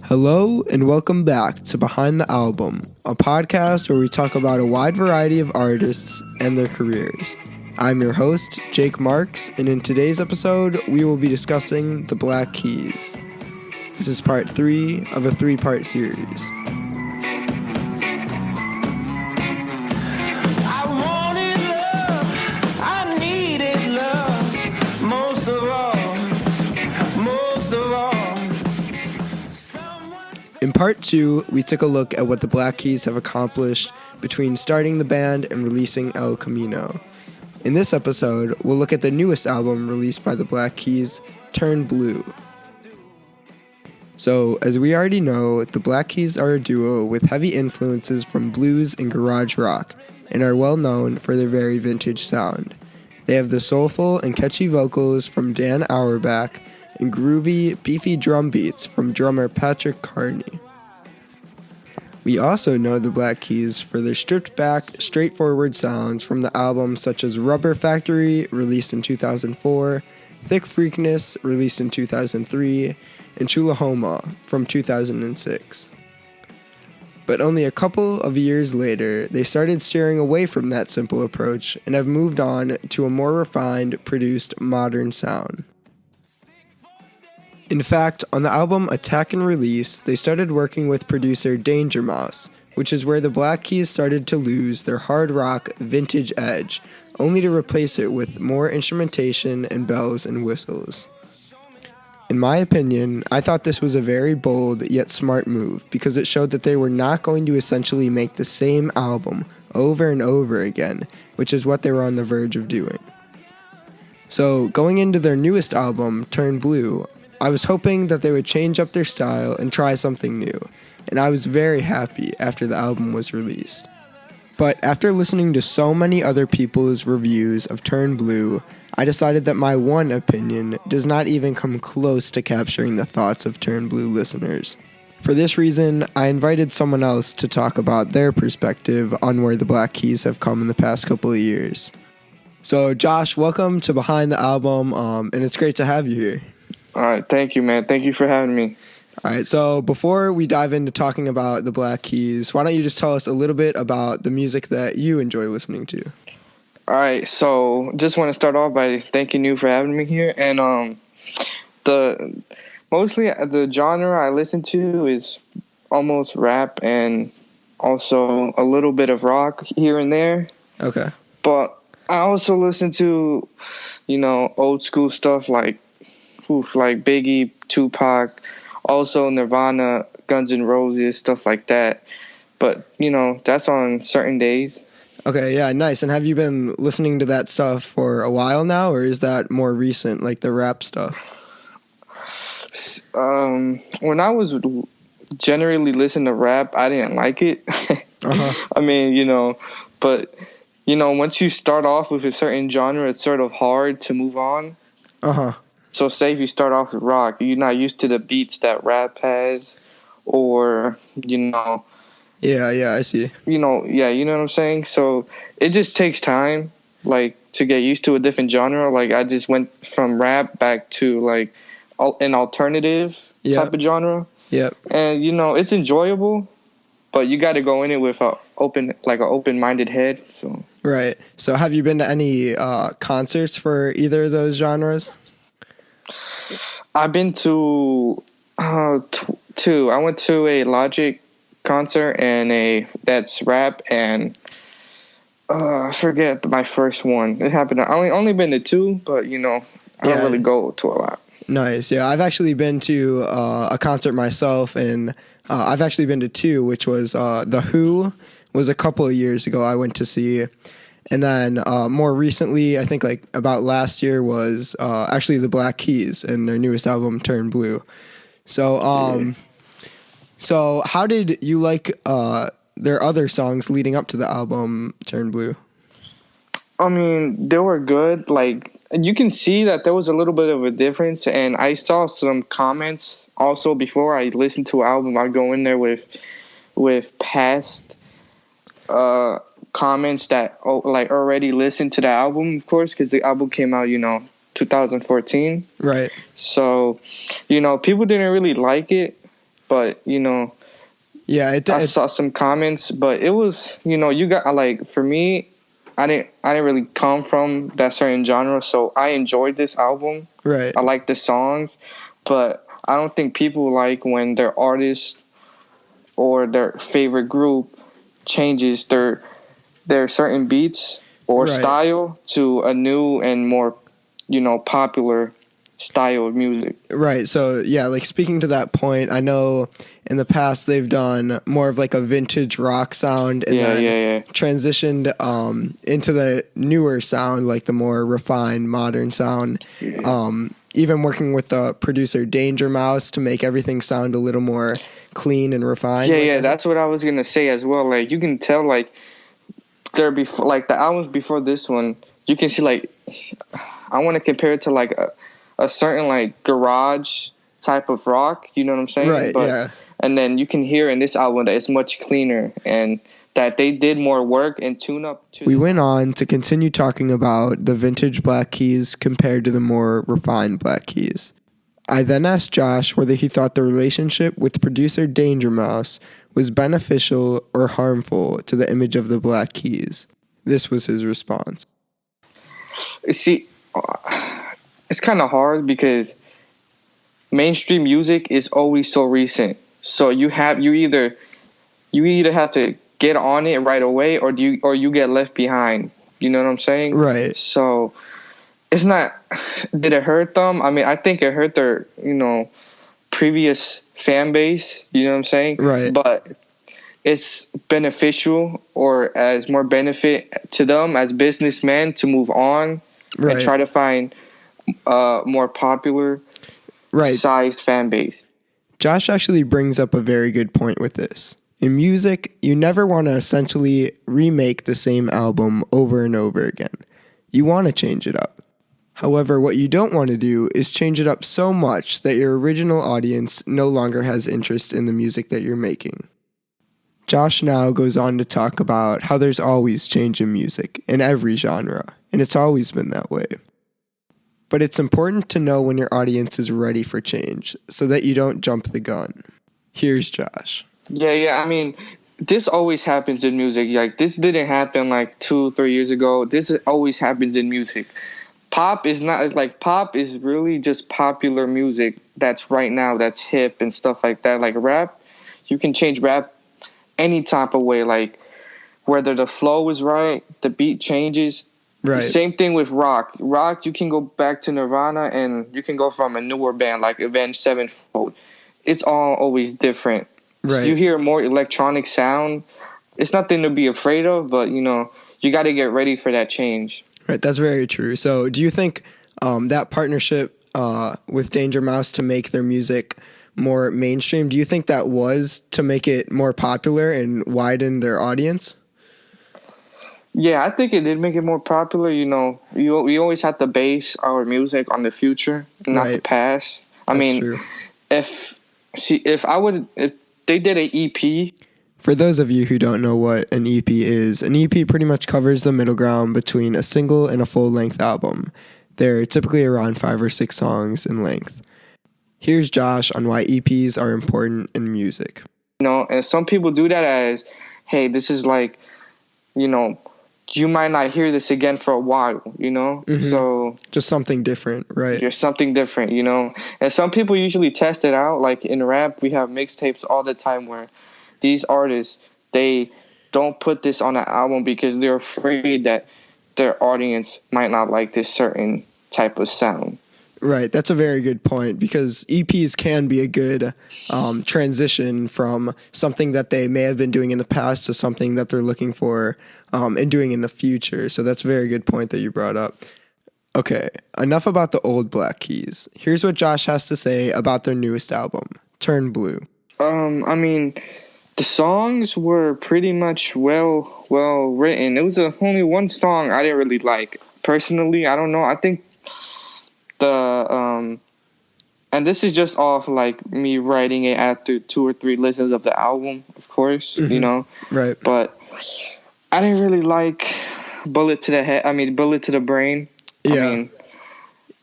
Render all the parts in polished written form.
Hello and welcome back to Behind the Album, a podcast where we talk about a wide variety of artists and their careers. I'm your host, Jake Marks, and in today's episode, we will be discussing the Black Keys. This is part 3 of a 3-part series. In part 2, we took a look at what the Black Keys have accomplished between starting the band and releasing El Camino. In this episode, we'll look at the newest album released by the Black Keys, Turn Blue. So, as we already know, the Black Keys are a duo with heavy influences from blues and garage rock, and are well known for their very vintage sound. They have the soulful and catchy vocals from Dan Auerbach, and groovy, beefy drum beats from drummer Patrick Carney. We also know the Black Keys for their stripped-back, straightforward sounds from the albums such as Rubber Factory, released in 2004, Thick Freakness, released in 2003, and Chulahoma from 2006. But only a couple of years later, they started steering away from that simple approach and have moved on to a more refined, produced, modern sound. In fact, on the album Attack and Release, they started working with producer Danger Mouse, which is where the Black Keys started to lose their hard rock vintage edge, only to replace it with more instrumentation and bells and whistles. In my opinion, I thought this was a very bold yet smart move because it showed that they were not going to essentially make the same album over and over again, which is what they were on the verge of doing. So, going into their newest album, Turn Blue, I was hoping that they would change up their style and try something new, and I was very happy after the album was released. But after listening to so many other people's reviews of Turn Blue, I decided that my one opinion does not even come close to capturing the thoughts of Turn Blue listeners. For this reason, I invited someone else to talk about their perspective on where the Black Keys have come in the past couple of years. So Josh, welcome to Behind the Album, and it's great to have you here. All right, thank you, man. Thank you for having me. All right, so before we dive into talking about the Black Keys, why don't you just tell us a little bit about the music that you enjoy listening to? All right, so just want to start off by thanking you for having me here. And mostly the genre I listen to is almost rap and also a little bit of rock here and there. Okay. But I also listen to, old school stuff like Biggie, Tupac, also Nirvana, Guns N' Roses, stuff like that. But, that's on certain days. Okay, yeah, nice. And have you been listening to that stuff for a while now, or is that more recent, like the rap stuff? When I was generally listening to rap, I didn't like it. Uh-huh. I mean, but, once you start off with a certain genre, it's sort of hard to move on. Uh-huh. So say if you start off with rock, you're not used to the beats that rap has, or, Yeah, I see. you know what I'm saying? So it just takes time, to get used to a different genre. I just went from rap back to, an alternative type of genre. Yep. And, it's enjoyable, but you got to go in it with an open-minded head. So. Right. So have you been to any concerts for either of those genres? I've been to two. I went to a Logic concert and that's rap, and I forget my first one. It happened. I only been to two, but I don't really go to a lot. Nice. Yeah, I've actually been to a concert myself, and I've actually been to two, which was The Who was a couple of years ago I went to see. And then more recently, I think about last year, was actually the Black Keys and their newest album, Turn Blue. So so how did you like their other songs leading up to the album, Turn Blue? I mean, they were good. You can see that there was a little bit of a difference. And I saw some comments also before I listened to an album. I'd go in there with past comments that already listened to the album, of course, because the album came out 2014. Right. So people didn't really like it, but Yeah, I saw some comments, but it was, you got like, for me, I didn't really come from that certain genre, so I enjoyed this album. Right. I like the songs, but I don't think people like when their artist or their favorite group changes their certain beats or Right. style to a new and more, popular style of music. Right. So, yeah, like speaking to that point, I know in the past they've done more of like a vintage rock sound and then transitioned into the newer sound, like the more refined modern sound. Even working with the producer Danger Mouse to make everything sound a little more clean and refined. Yeah, that's what I was going to say as well. Like, you can tell, like, before, like, the albums before this one, you can see, like, I want to compare it to, like, a certain, like, garage type of rock, you know what I'm saying? Right, yeah. And then you can hear in this album that it's much cleaner and that they did more work and tune up to. We went on to continue talking about the vintage Black Keys compared to the more refined Black Keys. I then asked Josh whether he thought the relationship with producer Danger Mouse was beneficial or harmful to the image of the Black Keys. This was his response. See, it's kind of hard because mainstream music is always so recent. So you either have to get on it right away, or you get left behind. You know what I'm saying? Right. So it's not. Did it hurt them? I mean, I think it hurt their previous fan base. You know what I'm saying? Right. But it's beneficial, or as more benefit to them as businessmen to move on and try to find more popular sized fan base. Josh actually brings up a very good point with this. In music, you never want to essentially remake the same album over and over again. You want to change it up. However, what you don't want to do is change it up so much that your original audience no longer has interest in the music that you're making. Josh now goes on to talk about how there's always change in music, in every genre, and it's always been that way. But it's important to know when your audience is ready for change so that you don't jump the gun. Here's Josh. Yeah. I mean, this always happens in music. Like, this didn't happen like 2-3 years ago. This always happens in music. Pop is really just popular music that's right now, that's hip and stuff like that. Like rap, you can change rap any type of way. Like, whether the flow is right, the beat changes. Right. Same thing with rock. Rock, you can go back to Nirvana and you can go from a newer band like Avenged Sevenfold. It's all always different. Right. So you hear a more electronic sound. It's nothing to be afraid of, but you got to get ready for that change. Right, that's very true. So do you think that partnership with Danger Mouse to make their music more mainstream, do you think that was to make it more popular and widen their audience? Yeah, I think it did make it more popular. We always have to base our music on the future, not the past. I mean, true. if they did an EP. For those of you who don't know what an EP is, an EP pretty much covers the middle ground between a single and a full-length album. They're typically around 5 or 6 songs in length. Here's Josh on why EPs are important in music. And some people do that as, hey, this is like, you might not hear this again for a while, Mm-hmm. So just something different, right? There's something different, and some people usually test it out. Like in rap, we have mixtapes all the time where these artists, they don't put this on an album because they're afraid that their audience might not like this certain type of sound. Right, that's a very good point because EPs can be a good transition from something that they may have been doing in the past to something that they're looking for and doing in the future. So that's a very good point that you brought up. Okay, enough about the old Black Keys. Here's what Josh has to say about their newest album, Turn Blue. I mean, the songs were pretty much well written. There was only one song I didn't really like. Personally, I don't know. I think and this is just off like me writing it after 2 or 3 listens of the album, of course, Mm-hmm. Right. But I didn't really like Bullet to the Brain. Yeah.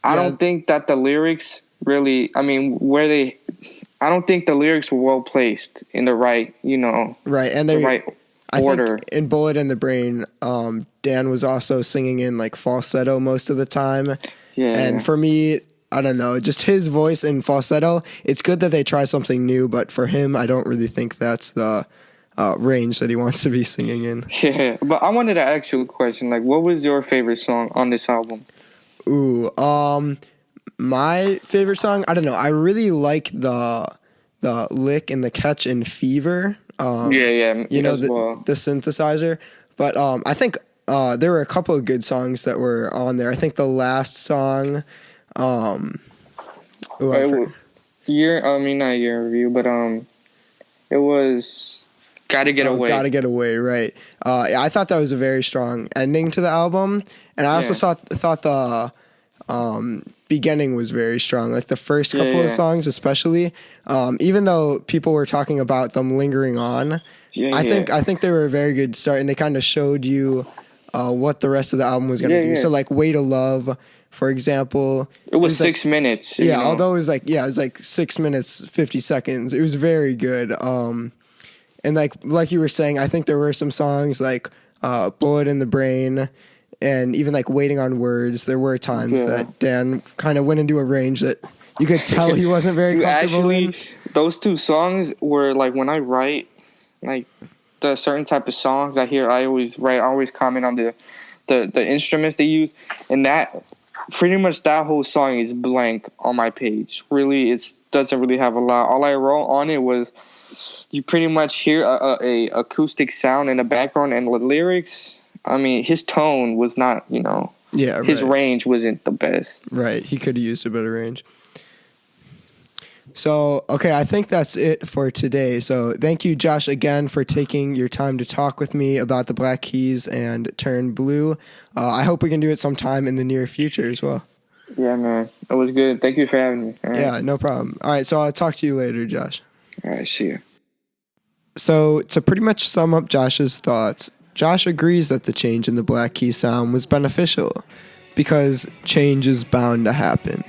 I don't think that the lyrics really, where they I don't think the lyrics were well placed in the right, Right, and the right I order. think in Bullet in the Brain, Dan was also singing in like falsetto most of the time. And for me, I don't know, just his voice in falsetto, it's good that they try something new, but for him, I don't really think that's the range that he wants to be singing in. Yeah, but I wanted to ask you a question. Like, what was your favorite song on this album? Ooh, my favorite song, I don't know, I really like the lick and the catch in Fever. You know, the synthesizer. But I think there were a couple of good songs that were on there. I think the last song, Not year in review, but it was "Gotta Get Away." Gotta Get Away, right? I thought that was a very strong ending to the album, and I also thought the beginning was very strong. Like the first couple of songs, especially, even though people were talking about them lingering on. I think they were a very good start, and they kind of showed you what the rest of the album was going to do. So like "Way to Love," for example, it was 6 minutes. Yeah, although it was like 6 minutes 50 seconds. It was very good. And like you were saying, I think there were some songs like "Bullet in the Brain" and even like "Waiting on Words." There were times that Dan kind of went into a range that you could tell he wasn't very comfortable in. Those two songs were like when I write. Like the certain type of songs I hear, I always comment on the instruments they use, and that pretty much that whole song is blank on my page. Really, it doesn't really have a lot. All I wrote on it was you pretty much hear a acoustic sound in the background, and the lyrics. I mean, his tone was not, his range wasn't the best. Right, he could have used a better range. So, okay, I think that's it for today. So thank you, Josh, again for taking your time to talk with me about the Black Keys and Turn Blue. I hope we can do it sometime in the near future as well. Yeah, man. It was good. Thank you for having me. Right. Yeah, no problem. All right, so I'll talk to you later, Josh. All right, see you. So to pretty much sum up Josh's thoughts, Josh agrees that the change in the Black Keys sound was beneficial because change is bound to happen.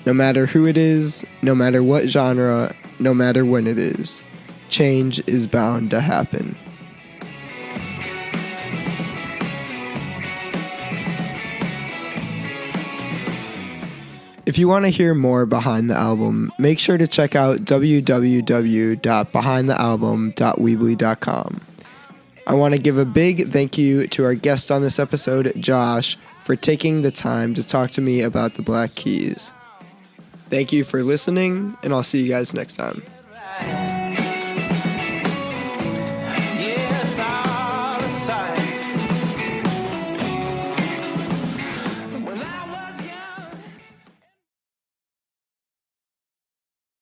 No matter who it is, no matter what genre, no matter when it is, change is bound to happen. If you want to hear more behind the album, make sure to check out www.behindthealbum.weebly.com. I want to give a big thank you to our guest on this episode, Josh, for taking the time to talk to me about the Black Keys. Thank you for listening, and I'll see you guys next time.